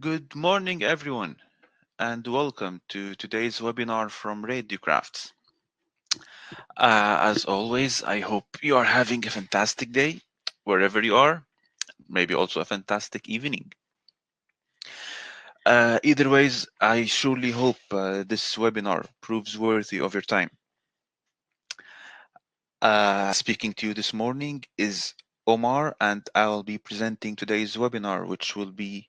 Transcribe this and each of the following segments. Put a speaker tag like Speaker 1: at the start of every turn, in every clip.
Speaker 1: Good morning, everyone, and welcome to today's webinar from Radiocrafts. As always, I hope you are having a fantastic day, wherever you are, maybe also a fantastic evening. Either ways, I surely hope this webinar proves worthy of your time. Speaking to you this morning is Omar, and I'll be presenting today's webinar, which will be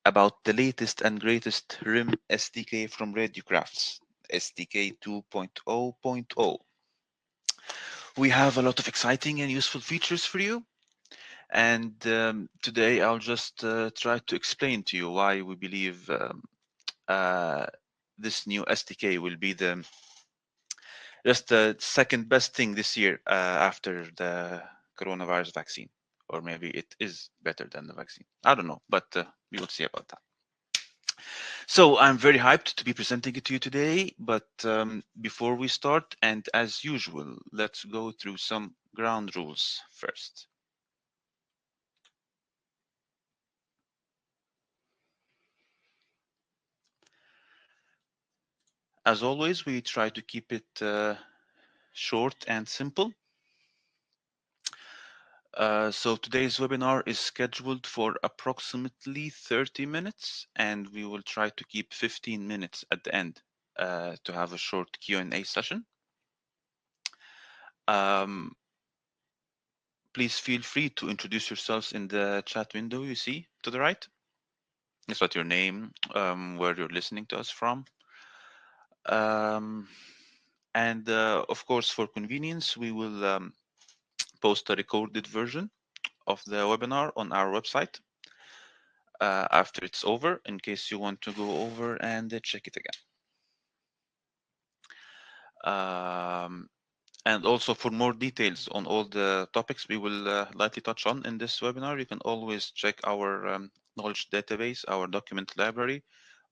Speaker 1: about the latest and greatest RIIM SDK from Radiocrafts, SDK 2.0.0. We have a lot of exciting and useful features for you, and today I'll just try to explain to you why we believe uh, this new SDK will be just the second best thing this year after the coronavirus vaccine, or maybe it is better than the vaccine. I don't know, but we will see about that. So I'm very hyped to be presenting it to you today, but before we start, and as usual, let's go through some ground rules first. As always, we try to keep it short and simple. So today's webinar is scheduled for approximately 30 minutes, and we will try to keep 15 minutes at the end to have a short Q&A session. Please feel free to introduce yourselves in the chat window you see to the right. Just write your name, where you're listening to us from. And of course, for convenience, we will post a recorded version of the webinar on our website after it's over, in case you want to go over and check it again. And also for more details on all the topics we will likely touch on in this webinar, you can always check our knowledge database, our document library,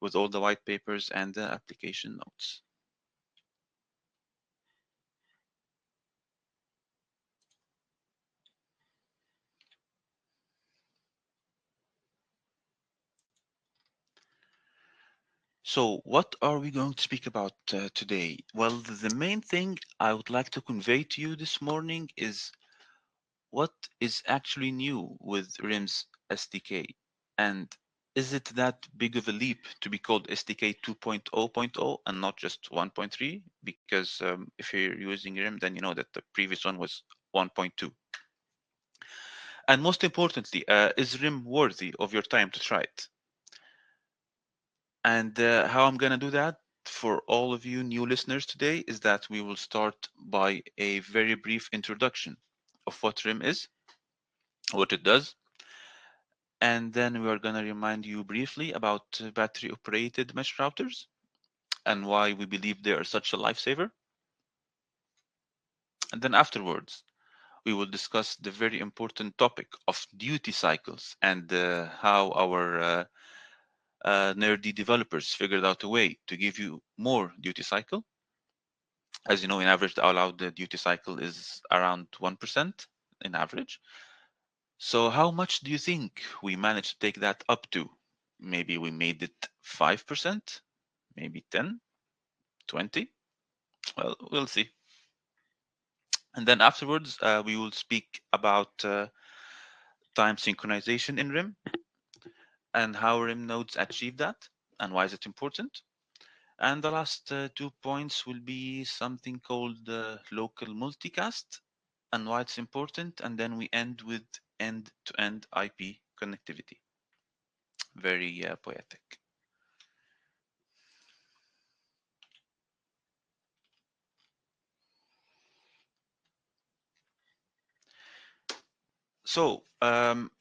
Speaker 1: with all the white papers and the application notes. So what are we going to speak about today? Well, the main thing I would like to convey to you this morning is what is actually new with RIIM's SDK, and is it that big of a leap to be called SDK 2.0.0 and not just 1.3? Because if you're using RIIM, then you know that the previous one was 1.2. And most importantly, is RIIM worthy of your time to try it? And how I'm going to do that for all of you new listeners today is that we will start by a very brief introduction of what RIIM is, what it does, and then we are going to remind you briefly about battery operated mesh routers and why we believe they are such a lifesaver. And then afterwards, we will discuss the very important topic of duty cycles and how our nerdy developers figured out a way to give you more duty cycle. As you know, in average, the allowed duty cycle is around 1% in average. So how much do you think we managed to take that up to? Maybe we made it 5%, maybe 10, 20. Well, we'll see. And then afterwards, we will speak about time synchronization in RIIM and how RIIM nodes achieve that and why is it important. And the last 2 points will be something called local multicast and why it's important. And then we end with end-to-end IP connectivity. Very poetic. So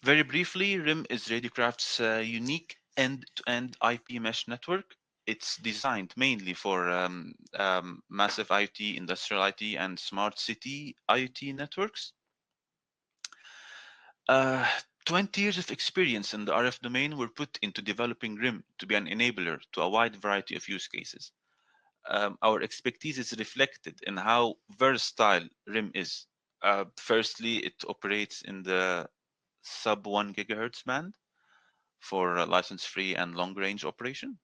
Speaker 1: very briefly, RIIM is Radiocraft's unique end-to-end IP mesh network. It's designed mainly for massive IoT, industrial IoT, and smart city IoT networks. 20 years of experience in the RF domain were put into developing RIIM to be an enabler to a wide variety of use cases. Our expertise is reflected in how versatile RIIM is. Firstly, it operates in the sub 1 GHz band. for license-free and long-range operation.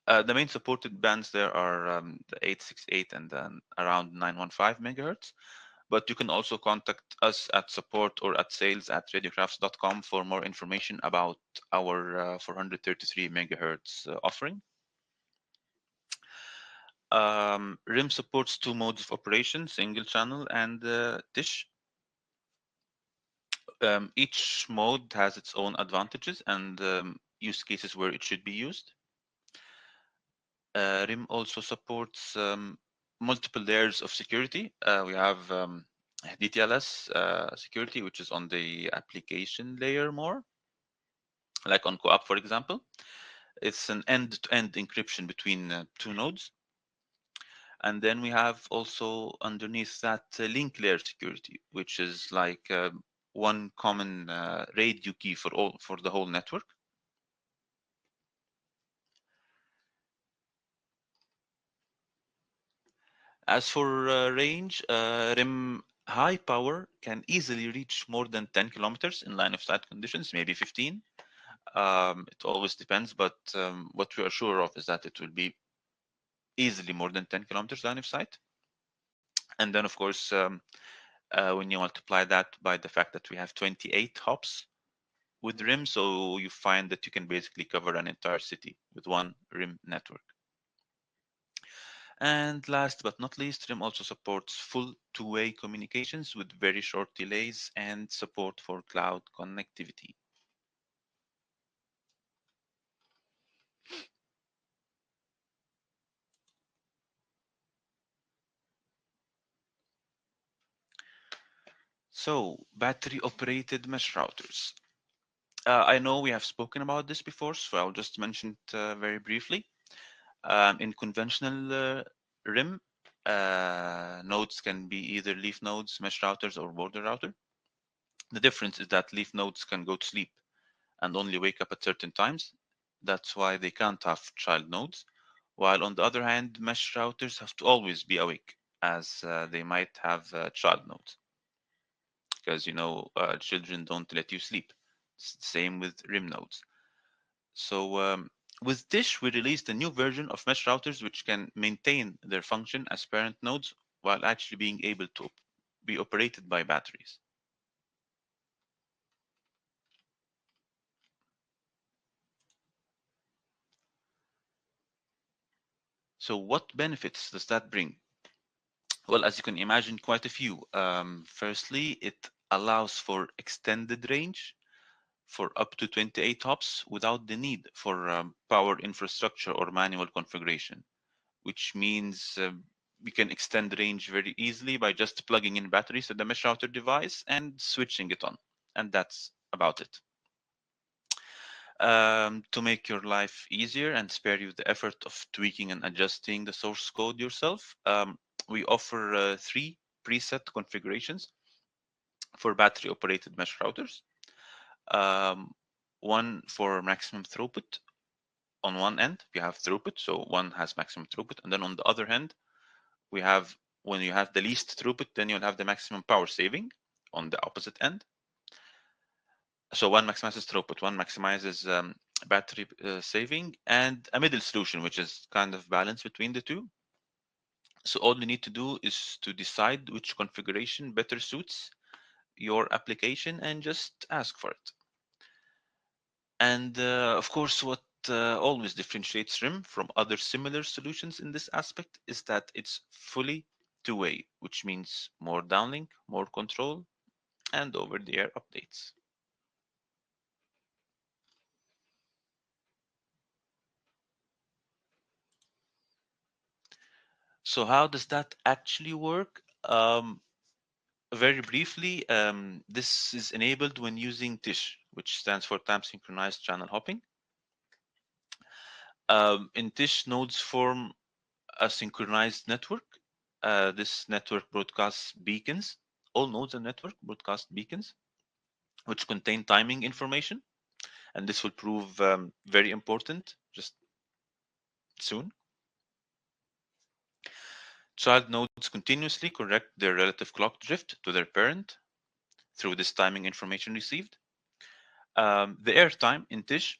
Speaker 1: The main supported bands there are the 868 and then around 915 megahertz. But you can also contact us at support or at sales@radiocrafts.com for more information about our 433 megahertz offering. RIIM supports two modes of operation, single channel and dish. Each mode has its own advantages and use cases where it should be used. RIIM also supports multiple layers of security. We have DTLS security, which is on the application layer more, like on Co-op, for example. It's an end-to-end encryption between two nodes. And then we have also underneath that link layer security, which is like one common radio key for the whole network. As for range, RIM high power can easily reach more than 10 kilometers in line of sight conditions, maybe 15. It always depends, but what we are sure of is that it will be easily more than 10 kilometers line of sight. And then, of course, when you multiply that by the fact that we have 28 hops with RIM, so you find that you can basically cover an entire city with one RIM network. And last but not least, RIM also supports full two-way communications with very short delays and support for cloud connectivity. So, battery-operated mesh routers. I know we have spoken about this before, so I'll just mention it very briefly. In conventional RIM, nodes can be either leaf nodes, mesh routers, or border router. The difference is that leaf nodes can go to sleep and only wake up at certain times. That's why they can't have child nodes. While on the other hand, mesh routers have to always be awake, as they might have child nodes. Because children don't let you sleep. It's the same with RIM nodes. So with Dish, we released a new version of mesh routers which can maintain their function as parent nodes while actually being able to be operated by batteries. So what benefits does that bring? Well, as you can imagine, quite a few. Firstly, it allows for extended range for up to 28 hops without the need for power infrastructure or manual configuration, which means we can extend range very easily by just plugging in batteries to the mesh router device and switching it on. And that's about it. To make your life easier and spare you the effort of tweaking and adjusting the source code yourself, we offer 3 preset configurations for battery operated mesh routers. One for maximum throughput. On one end, we have throughput, so one has maximum throughput, and then on the other hand, we have, when you have the least throughput, then you'll have the maximum power saving on the opposite end. So one maximizes throughput, one maximizes battery saving, and a middle solution, which is kind of balance between the two. So all you need to do is to decide which configuration better suits your application and just ask for it. And of course, what always differentiates RIM from other similar solutions in this aspect is that it's fully two-way, which means more downlink, more control, and over-the-air updates. So how does that actually work? Very briefly, this is enabled when using TISH, which stands for Time Synchronized Channel Hopping. In TISH, nodes form a synchronized network. This network broadcasts beacons. All nodes in the network broadcast beacons, which contain timing information. And this will prove very important just soon. Child nodes continuously correct their relative clock drift to their parent through this timing information received. The airtime in Tish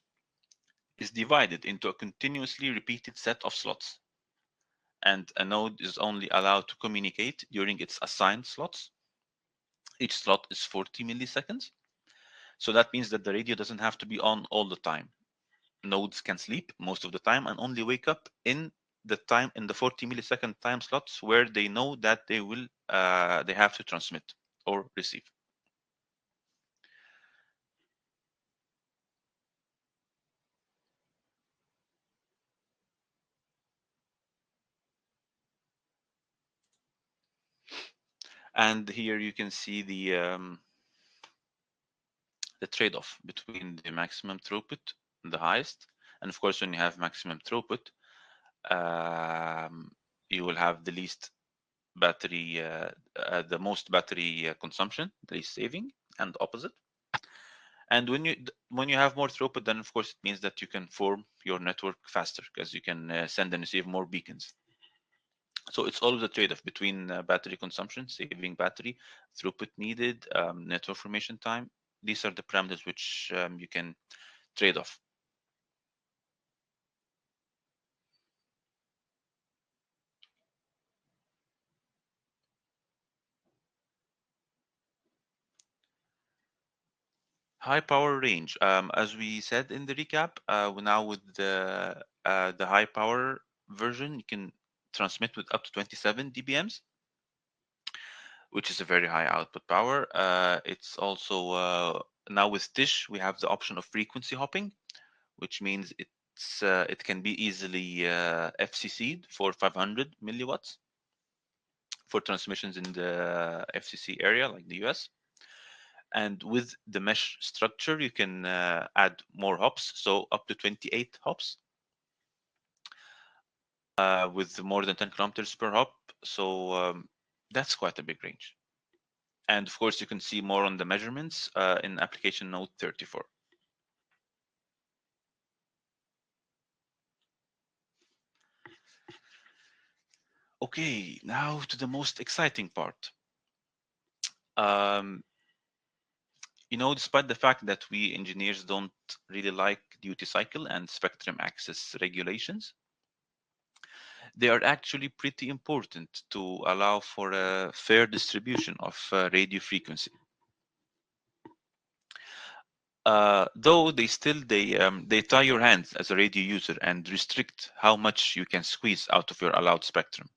Speaker 1: is divided into a continuously repeated set of slots, and a node is only allowed to communicate during its assigned slots. Each slot is 40 milliseconds. So that means that the radio doesn't have to be on all the time. Nodes can sleep most of the time and only wake up in the 40 millisecond time slots where they know that they have to transmit or receive. And here you can see the trade-off between the maximum throughput and the highest. And of course, when you have maximum throughput, you will have the least battery, the most battery consumption, the least saving, and opposite. And when you have more throughput, then of course it means that you can form your network faster because you can send and receive more beacons. So it's always a trade-off between battery consumption, saving battery, throughput needed, network formation time. These are the parameters which you can trade off. High power range. As we said in the recap, now with the high power version, you can transmit with up to 27 dBms, which is a very high output power. It's also now with Tish, we have the option of frequency hopping, which means it can be easily FCC'd for 500 milliwatts for transmissions in the FCC area, like the US. And with the mesh structure, you can add more hops, so up to 28 hops with more than 10 kilometers per hop. So that's quite a big range. And of course, you can see more on the measurements in application note 34. Okay, now to the most exciting part. Despite the fact that we engineers don't really like duty cycle and spectrum access regulations, they are actually pretty important to allow for a fair distribution of radio frequency. Though they tie your hands as a radio user and restrict how much you can squeeze out of your allowed spectrum.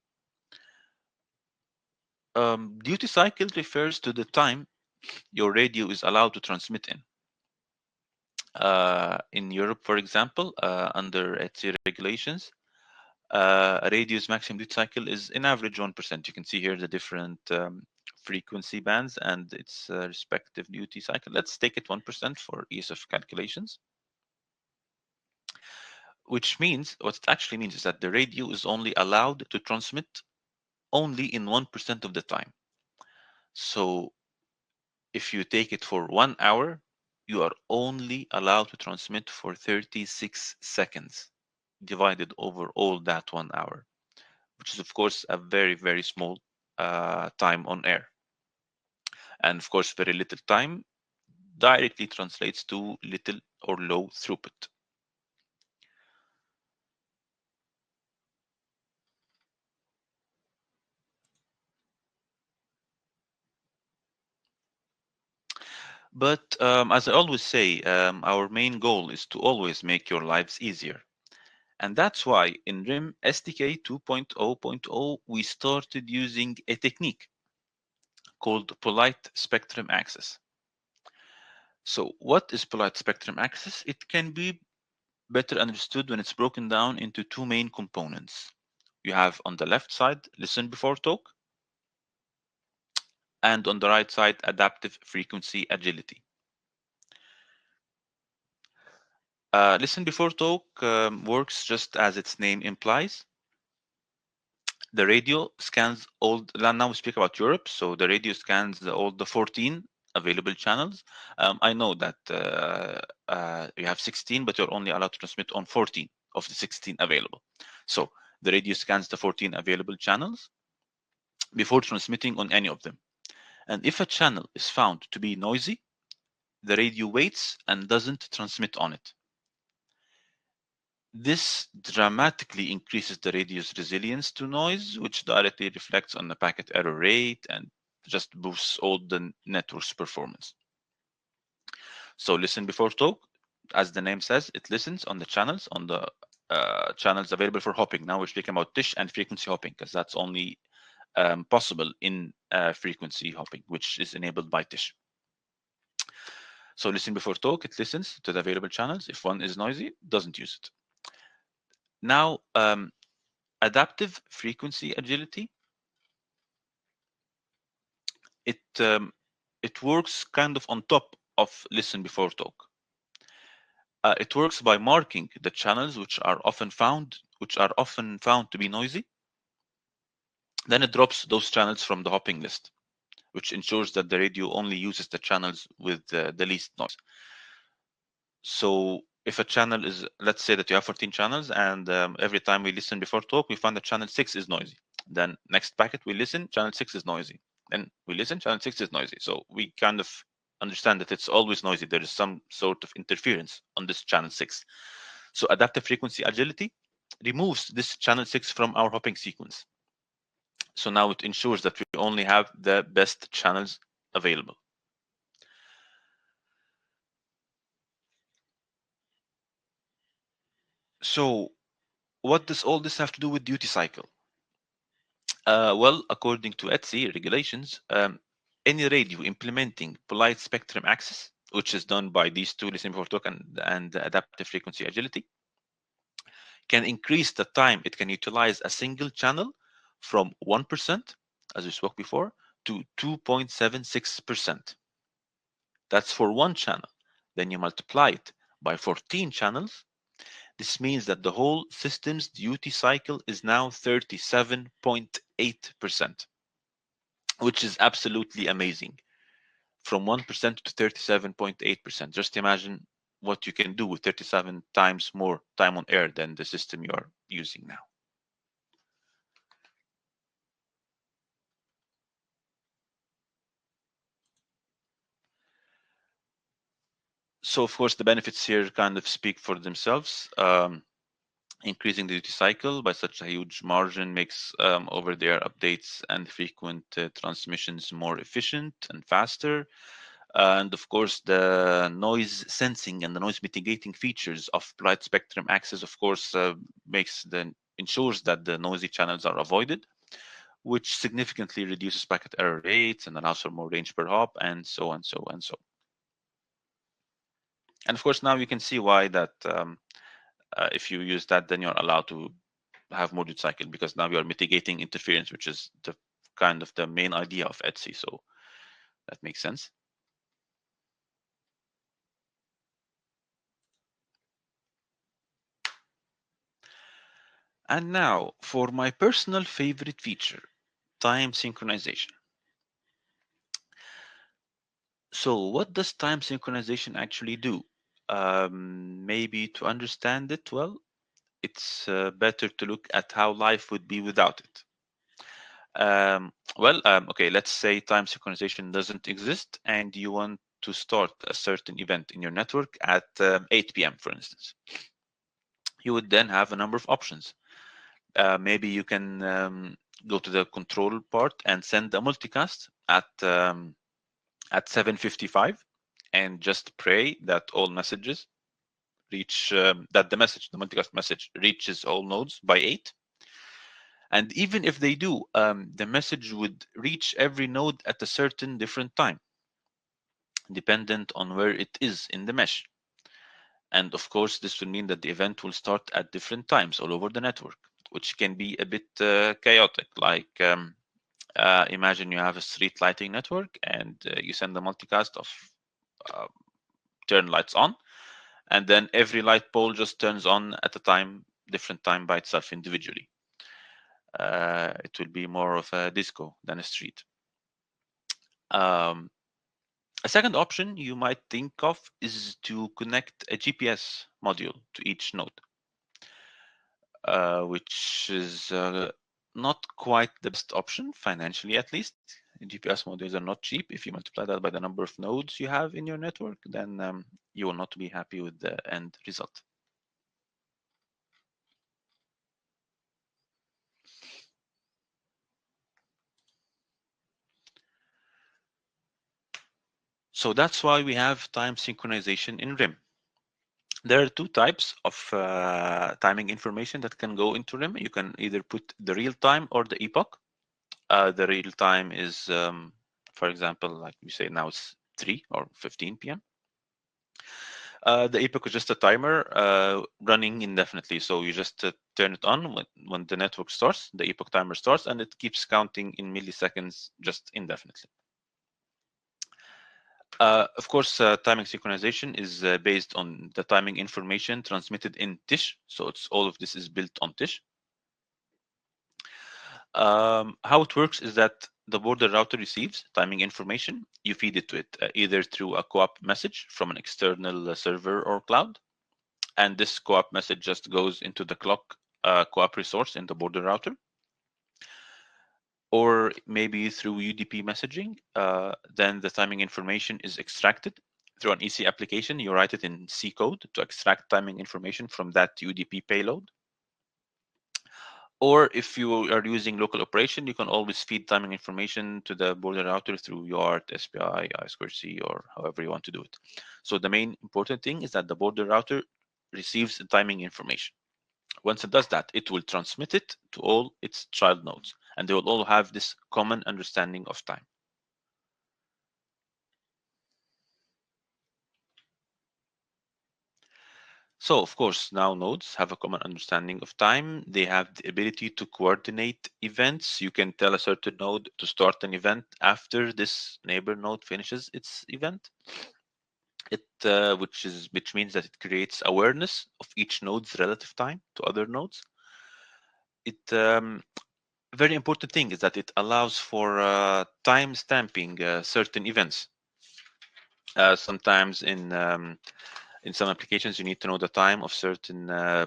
Speaker 1: Duty cycle refers to the time your radio is allowed to transmit in. In Europe, for example, under ETSI regulations, a radio's maximum duty cycle is in average 1%. You can see here the different frequency bands and its respective duty cycle. Let's take it 1% for ease of calculations. Which means, what it actually means is that the radio is only allowed to transmit only in 1% of the time. So if you take it for 1 hour, you are only allowed to transmit for 36 seconds divided over all that 1 hour, which is of course a very, very small time on air. And of course, very little time directly translates to little or low throughput. But as I always say, our main goal is to always make your lives easier. And that's why in RIIM SDK 2.0.0, we started using a technique called polite spectrum access. So what is polite spectrum access? It can be better understood when it's broken down into two main components. You have on the left side, listen before talk, and on the right side, adaptive frequency agility. Listen before talk works just as its name implies. The radio scans all, now we speak about Europe, so the radio scans all the 14 available channels. I know that you have 16, but you're only allowed to transmit on 14 of the 16 available. So the radio scans the 14 available channels before transmitting on any of them. And if a channel is found to be noisy, the radio waits and doesn't transmit on it. This dramatically increases the radio's resilience to noise, which directly reflects on the packet error rate and just boosts all the network's performance. So listen before talk, as the name says, it listens on the channels, channels available for hopping. Now we're speaking about dish and frequency hopping, because that's only possible in frequency hopping, which is enabled by dish. So listen before talk, it listens to the available channels. If one is noisy, it doesn't use it. Now, adaptive frequency agility, it works kind of on top of listen before talk. It works by marking the channels which are often found to be noisy. Then it drops those channels from the hopping list, which ensures that the radio only uses the channels with the least noise. So if a channel is, let's say that you have 14 channels, and every time we listen before talk, we find that channel 6 is noisy. Then next packet we listen, channel 6 is noisy. Then we listen, channel 6 is noisy. So we kind of understand that it's always noisy. There is some sort of interference on this channel 6. So adaptive frequency agility removes this channel 6 from our hopping sequence. So now it ensures that we only have the best channels available. So what does all this have to do with duty cycle? Well, according to ETSI regulations, any radio implementing polite spectrum access, which is done by these two, listen before talk and adaptive frequency agility, can increase the time it can utilize a single channel from 1%, as we spoke before, to 2.76%. That's for one channel. Then you multiply it by 14 channels. This means that the whole system's duty cycle is now 37.8%, which is absolutely amazing. From 1% to 37.8%. Just imagine what you can do with 37 times more time on air than the system you are using now. So of course the benefits here kind of speak for themselves. Increasing the duty cycle by such a huge margin makes over-the-air updates and frequent transmissions more efficient and faster. And of course, the noise sensing and the noise mitigating features of polite spectrum access, of course, ensures that the noisy channels are avoided, which significantly reduces packet error rates and allows for more range per hop, and so on, so and so. And of course, now you can see why that if you use that, then you're allowed to have more duty cycle, because now you're mitigating interference, which is the kind of the main idea of ETSI. So that makes sense. And now for my personal favorite feature, time synchronization. So what does time synchronization actually do? Maybe to understand it well, it's better to look at how life would be without it. Okay, let's say time synchronization doesn't exist and you want to start a certain event in your network at 8 p.m., for instance. You would then have a number of options. Maybe you can go to the control part and send a multicast at 7:55 and just pray that all messages reach, that the multicast message reaches all nodes by 8. And even if they do, the message would reach every node at a certain different time, dependent on where it is in the mesh. And of course, this will mean that the event will start at different times all over the network, which can be a bit chaotic. Like imagine you have a street lighting network and you send a multicast of turn lights on, and then every light pole just turns on at a different time by itself individually. It will be more of a disco than a street. A second option you might think of is to connect a GPS module to each node, which is not quite the best option, financially at least, GPS modems are not cheap. If you multiply that by the number of nodes you have in your network, then you will not be happy with the end result. So that's why we have time synchronization in RIIM. There are two types of timing information that can go into RIIM. You can either put the real time or the epoch. The real time is, for example, like we say now it's 3 or 15 p.m. The epoch is just a timer running indefinitely. So you just turn it on when the network starts, the epoch timer starts, and it keeps counting in milliseconds just indefinitely. Of course, timing synchronization is based on the timing information transmitted in TISH. So it's all of this is built on TISH. How it works is that the border router receives timing information. You feed it to it either through a co-op message from an external server or cloud. And this co-op message just goes into the clock co-op resource in the border router. Or maybe through UDP messaging, then the timing information is extracted through an EC application. You write it in C code to extract timing information from that UDP payload. Or if you are using local operation, you can always feed timing information to the border router through UART, SPI, I2C, or however you want to do it. So the main important thing is that the border router receives the timing information. Once it does that, it will transmit it to all its child nodes, and they will all have this common understanding of time. So, of course, now nodes have a common understanding of time. They have the ability to coordinate events. You can tell a certain node to start an event after this neighbor node finishes its event. Which means that it creates awareness of each node's relative time to other nodes. Very important thing is that it allows for time stamping certain events. Sometimes in some applications, you need to know the time of certain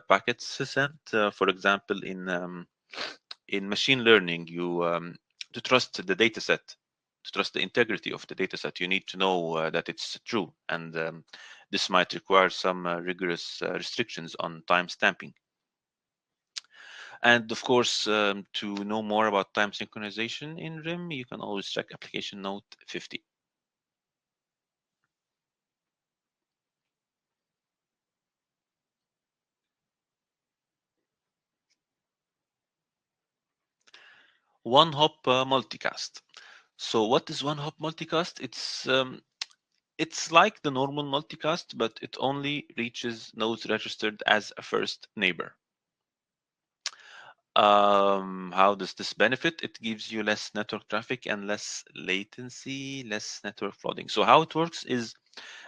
Speaker 1: packets sent. For example, in machine learning, to trust the data set, to trust the integrity of the data set, you need to know that it's true. And this might require some rigorous restrictions on time stamping. And of course, to know more about time synchronization in RIIM, you can always check application note 50. One-hop multicast. So what is one-hop multicast? It's like the normal multicast, but it only reaches nodes registered as a first neighbor. How does this benefit? It gives you less network traffic and less latency, less network flooding. So how it works is,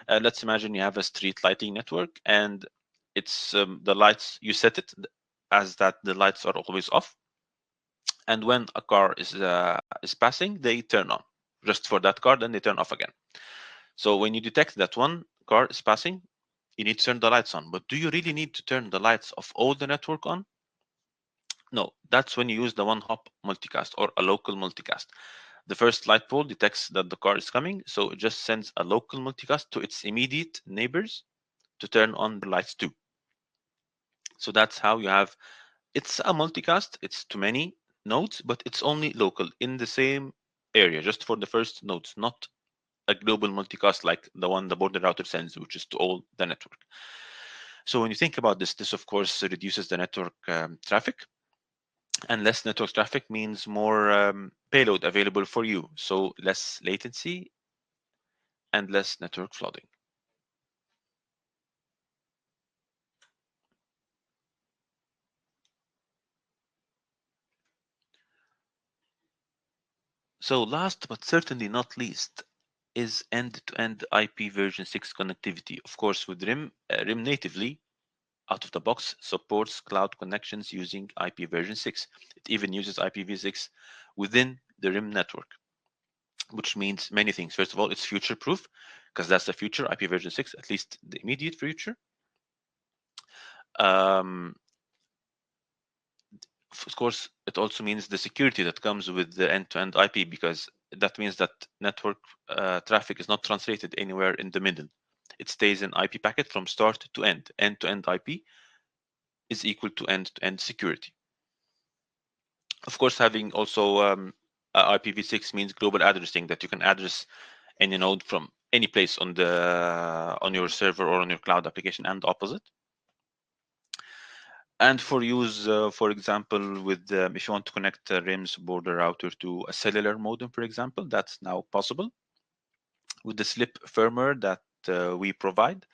Speaker 1: let's imagine you have a street lighting network, and it's the lights, you set it as that the lights are always off, and when a car is passing, they turn on just for that car, then they turn off again. So when you detect that one car is passing, you need to turn the lights on. But do you really need to turn the lights of all the network on? No, that's when you use the one-hop multicast or a local multicast. The first light pole detects that the car is coming, so it just sends a local multicast to its immediate neighbors to turn on the lights too. So that's how you have, it's a multicast, it's too many nodes, but it's only local in the same area, just for the first nodes, not a global multicast like the one the border router sends, which is to all the network. So when you think about this of course reduces the network traffic, and less network traffic means more payload available for you, so less latency and less network flooding. So last but certainly not least is end-to-end IP version 6 connectivity. Of course, with RIIM, RIIM natively out of the box supports cloud connections using IP version 6. It even uses IPv6 within the RIIM network, which means many things. First of all, it's future-proof, because that's the future, IP version 6, at least the immediate future. Of course, it also means the security that comes with the end-to-end IP, because That means that network traffic is not translated anywhere in the middle. It stays in IP packet from start to end. End-to-end IP is equal to end-to-end security. Of course, having also IPv6 means global addressing, that you can address any node from any place on your server or on your cloud application, and opposite. And for use, for example, with if you want to connect RIM's border router to a cellular modem, for example, that's now possible with the SLIP firmware that we provide.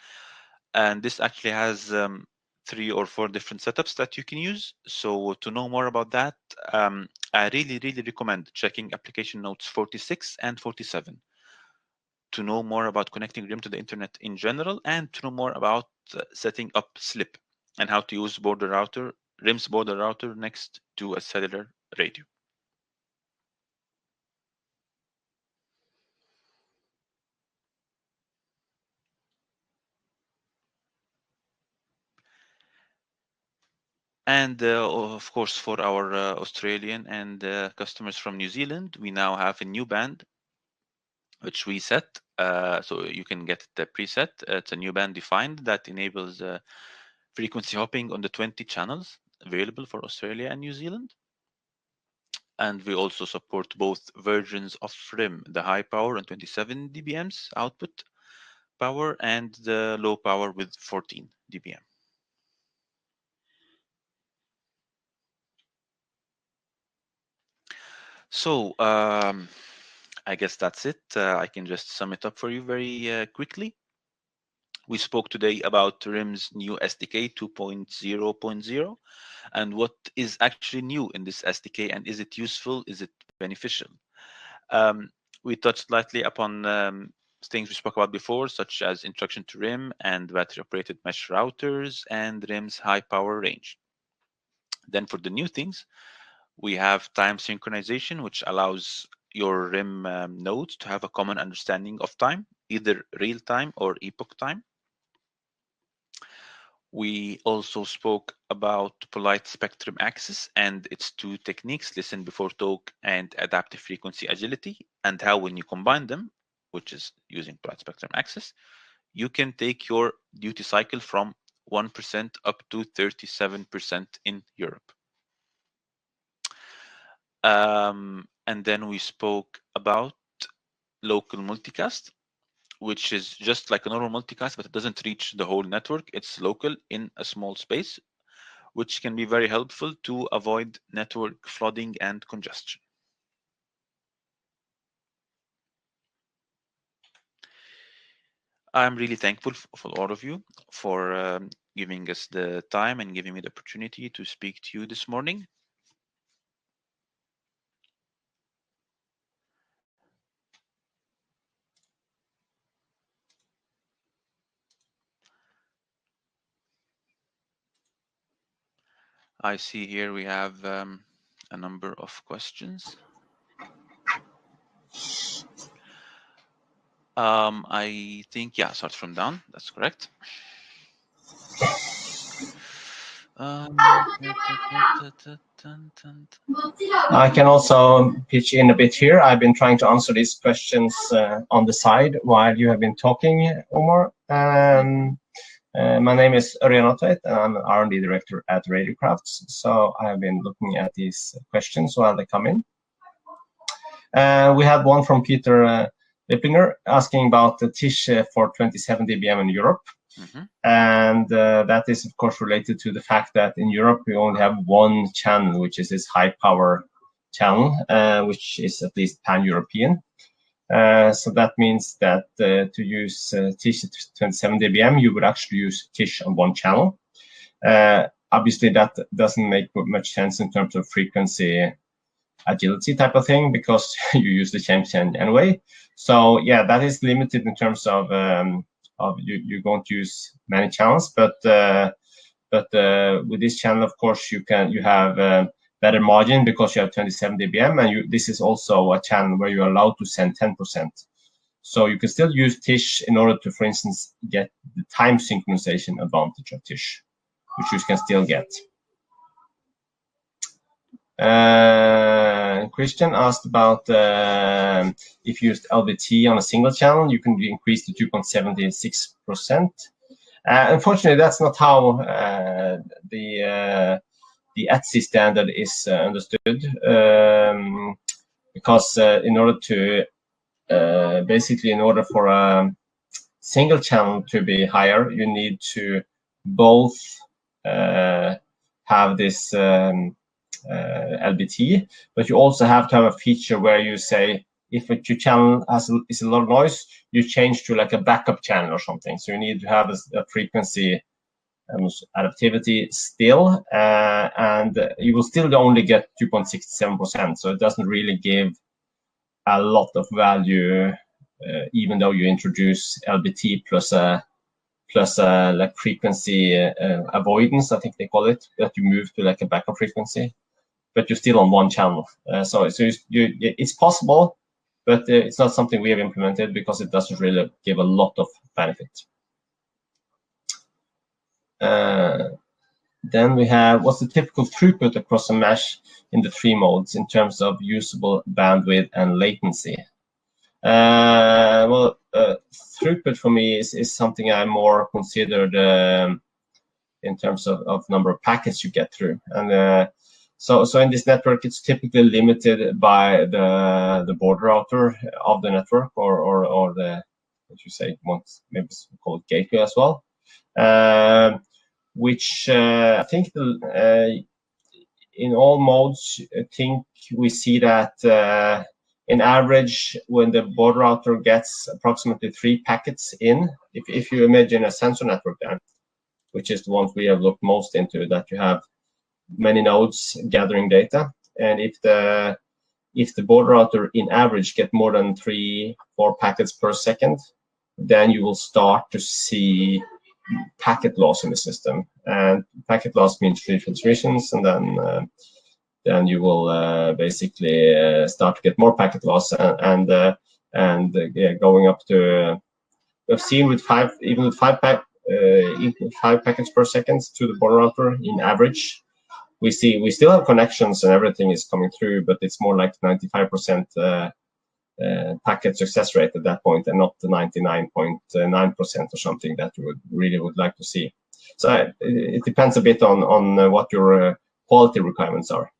Speaker 1: And this actually has 3 or 4 different setups that you can use. So to know more about that, I really recommend checking application notes 46 and 47 to know more about connecting RIM to the internet in general, and to know more about setting up SLIP and how to use RIM's border router next to a cellular radio. And of course, for our Australian and customers from New Zealand, we now have a new band which we set. So you can get the preset. It's a new band defined that enables frequency hopping on the 20 channels available for Australia and New Zealand. And we also support both versions of RIM, the high power and 27 dBms output power, and the low power with 14 dBm. So I guess that's it. I can just sum it up for you very quickly. We spoke today about RIM's new SDK 2.0.0 and what is actually new in this SDK, and is it useful? Is it beneficial? We touched lightly upon things we spoke about before, such as introduction to RIM and battery-operated mesh routers and RIM's high power range. Then for the new things, we have time synchronization, which allows your RIM nodes to have a common understanding of time, either real time or epoch time. We also spoke about polite spectrum access and its 2 techniques, listen before talk and adaptive frequency agility, and how when you combine them, which is using polite spectrum access, you can take your duty cycle from 1% up to 37% in Europe. And then we spoke about local multicast, which is just like a normal multicast, but it doesn't reach the whole network. It's local in a small space, which can be very helpful to avoid network flooding and congestion. I'm really thankful for all of you for giving us the time and giving me the opportunity to speak to you this morning. I see here we have a number of questions. I think, yeah, start from down. That's correct.
Speaker 2: I can also pitch in a bit here. I've been trying to answer these questions on the side while you have been talking, Omar. My name is Örjan Ottveit, and I'm an R&D director at Radiocrafts. So I have been looking at these questions while they come in. We had one from Peter Lippinger asking about the TISH for 27 dBm in Europe. And that is, of course, related to the fact that in Europe we only have one channel, which is this high power channel, which is at least pan-European. So that means that to use TISH at 27 dBm, you would actually use TISH on one channel. Obviously, that doesn't make much sense in terms of frequency agility type of thing, because you use the same channel anyway. So yeah, that is limited in terms of you're going to use many channels, but with this channel, of course, you have better margin because you have 27 dBm, and this is also a channel where you're allowed to send 10%. So you can still use TISH in order to, for instance, get the time synchronization advantage of TISH, which you can still get. Christian asked about if you used LBT on a single channel, you can increase to 2.76%. Unfortunately, that's not how the ETSI standard is understood, because in order to basically, in order for a single channel to be higher, you need to both have this LBT, but you also have to have a feature where you say, if your channel is a lot of noise, you change to like a backup channel or something. So you need to have a frequency adaptivity still, and you will still only get 2.67%. So it doesn't really give a lot of value, even though you introduce LBT plus like frequency avoidance, I think they call it, that you move to like a backup frequency, but you're still on one channel. So it's possible, but it's not something we have implemented because it doesn't really give a lot of benefit. Then we have, what's the typical throughput across a mesh in the 3 modes in terms of usable bandwidth and latency? Well, throughput for me is something I more considered in terms of number of packets you get through. And so in this network, it's typically limited by the board router of the network, or the, what you say, once maybe it's called gateway as well, which I think in all modes, I think we see that in average, when the board router gets approximately 3 packets in, if you imagine a sensor network there, which is the ones we have looked most into, that you have many nodes gathering data, and if the board router in average get more than 3-4 packets per second, then you will start to see packet loss in the system. And packet loss means filtrations, and then you will basically start to get more packet loss, and going up to, we've seen with 5 packets per second to the board router in average. We still have connections and everything is coming through, but it's more like 95% packet success rate at that point, and not the 99.9% or something that you really would like to see. So it depends a bit on what your quality requirements are.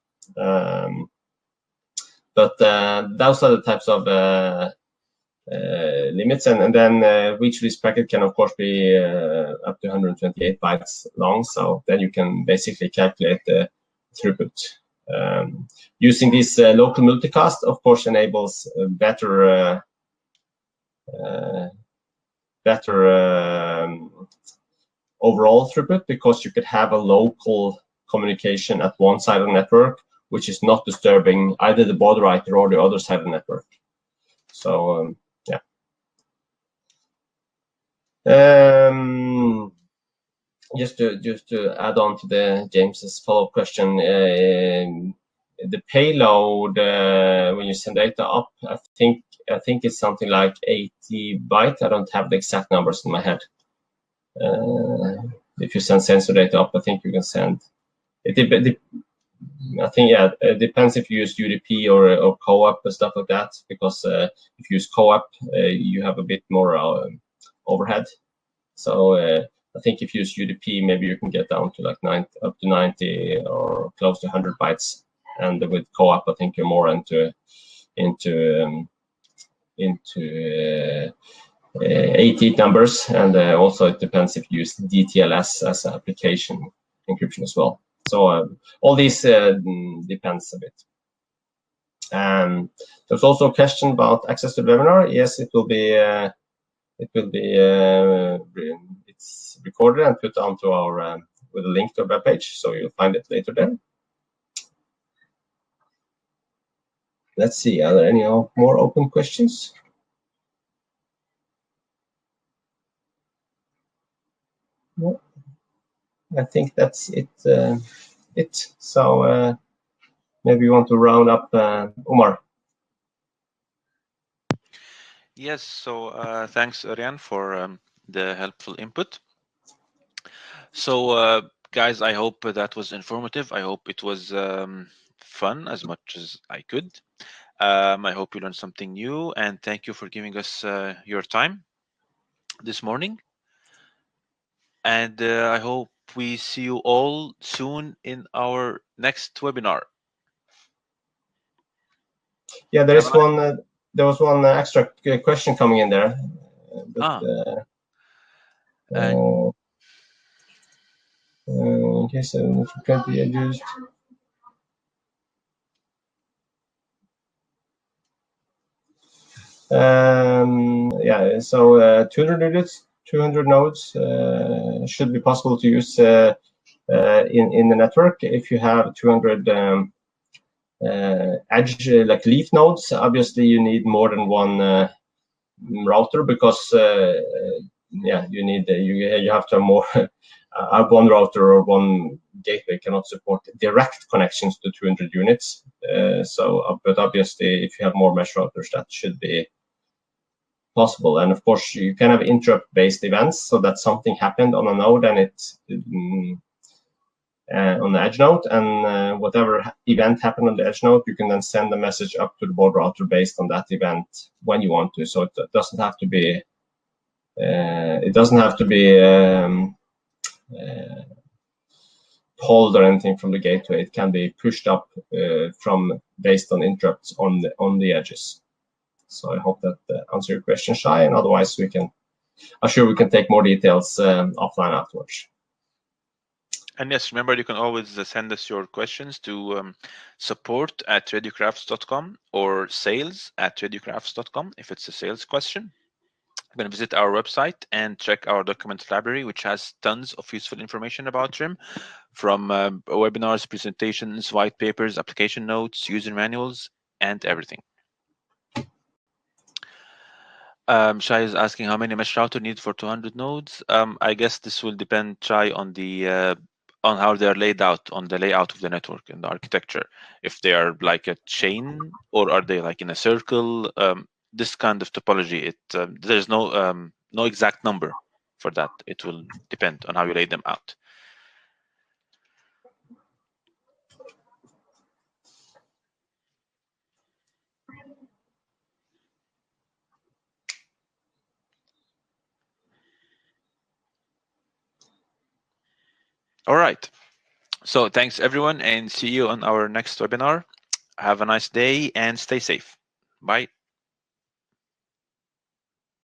Speaker 2: But those are the types of limits, and then each release packet can of course be up to 128 bytes long, so then you can basically calculate the throughput. Using this local multicast of course enables better overall throughput, because you could have a local communication at one side of the network which is not disturbing either the board router or the other side of the network. So yeah. Just to add on to the James's follow-up question, the payload when you send data up, I think it's something like 80 bytes. I don't have the exact numbers in my head. If you send sensor data up, I think you can send it. I think, yeah, it depends if you use UDP or co-op and stuff like that, because if you use co-op, you have a bit more overhead. So I think if you use UDP, maybe you can get down to like up to 90 or close to 100 bytes. And with co-op, I think you're more into 80 numbers. And also it depends if you use DTLS as an application encryption as well. So all these depends a bit. There's also a question about access to the webinar. Yes, it will be it's recorded and put onto our with a link to our webpage, so you'll find it later there. Let's see, are there any more open questions? No, I think that's it. So maybe you want to round up, Omar.
Speaker 1: Yes, so thanks, Örjan, for the helpful input. So guys, I hope that was informative. I hope it was fun as much as I could. I hope you learned something new, and thank you for giving us your time this morning. And I hope we see you all soon in our next webinar.
Speaker 2: Yeah, there is one. There was one extra question coming in there. In case it can't be used. Yeah, so 200 units, 200 nodes should be possible to use in the network. If you have 200 edge like leaf nodes, obviously you need more than one router, because yeah, you have to have more. One router or one gateway cannot support direct connections to 200 units. But obviously, if you have more mesh routers, that should be possible. And of course, you can have interrupt-based events, so that something happened on a node and it's on the edge node, and whatever event happened on the edge node, you can then send a message up to the board router based on that event when you want to. So it doesn't have to be. Pulled or anything from the gateway. It can be pushed up from based on interrupts on the edges. So I hope that answers your question, Shai. And otherwise, I'm sure we can take more details offline afterwards.
Speaker 1: And yes, remember, you can always send us your questions to support@radiocrafts.com or sales@radiocrafts.com if it's a sales question. You can visit our website and check our document library, which has tons of useful information about RIIM, from webinars, presentations, white papers, application notes, user manuals, and everything. Shai is asking how many mesh router need for 200 nodes. I guess this will depend, Shai, on the on how they are laid out, on the layout of the network and the architecture. If they are like a chain, or are they like in a circle? This kind of topology, there's no exact number for that. It will depend on how you lay them out. All right. So thanks everyone, and see you on our next webinar. Have a nice day and stay safe. Bye.